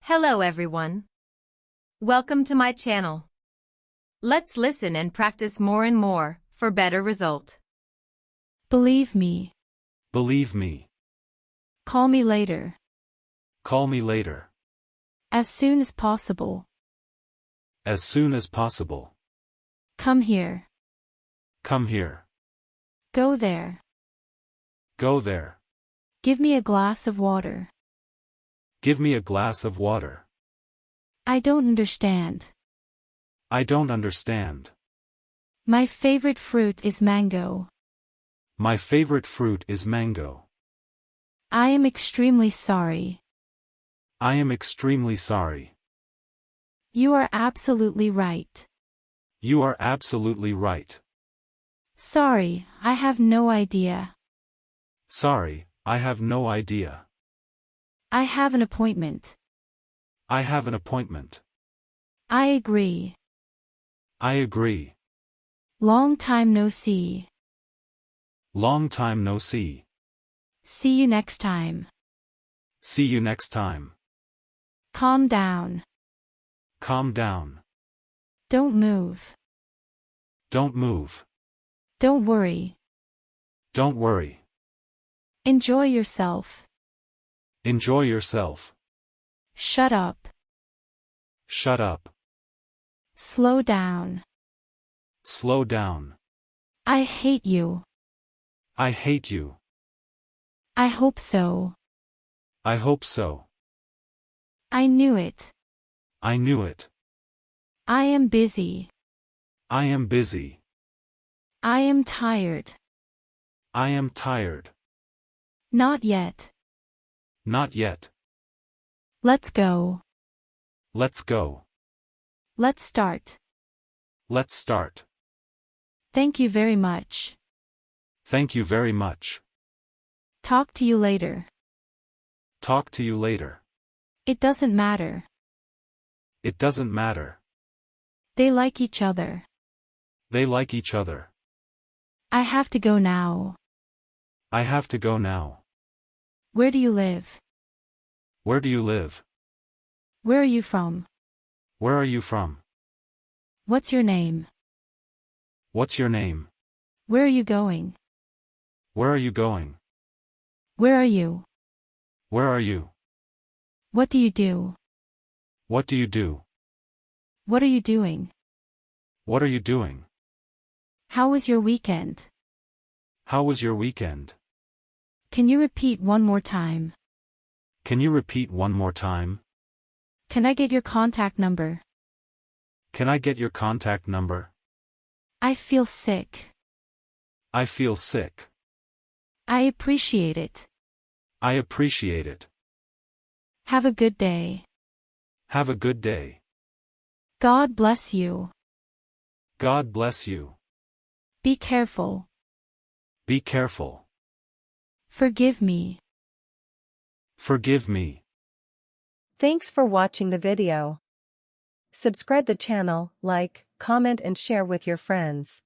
Hello everyone. Welcome to my channel. Let's listen and practice more and more for better result. Believe me. Believe me. Call me later. Call me later. As soon as possible. As soon as possible. Come here. Come here. Go there. Go there. Give me a glass of water. Give me a glass of water. I don't understand. I don't understand. My favorite fruit is mango. My favorite fruit is mango. I am extremely sorry. I am extremely sorry. You are absolutely right. You are absolutely right. Sorry, I have no idea. Sorry, I have no idea. I have an appointment. I have an appointment. I agree. I agree. Long time no see. Long time no see. See you next time. See you next time. Calm down. Calm down. Don't move. Don't move. Don't worry. Don't worry. Enjoy yourself. Enjoy yourself. Shut up. Shut up. Slow down. Slow down. I hate you. I hate you. I hope so. I hope so. I knew it. I knew it. I am busy. I am busy. I am tired. I am tired. Not yet. Not yet. Let's go. Let's go. Let's start. Let's start. Thank you very much. Thank you very much. Talk to you later. Talk to you later. It doesn't matter. It doesn't matter. They like each other. They like each other. I have to go now. I have to go now. Where do you live? Where do you live? Where are you from? Where are you from? What's your name? What's your name? Where are you going? Where are you going? Where are you? Where are you? What do you do? What do you do? What are you doing? What are you doing? How was your weekend? How was your weekend? Can you repeat one more time? Can you repeat one more time? Can I get your contact number? Can I get your contact number? I feel sick. I feel sick. I appreciate it. I appreciate it. Have a good day. Have a good day. God bless you. God bless you. Be careful. Be careful. Forgive me. Forgive me. Thanks for watching the video. Subscribe the channel, like, comment and share with your friends.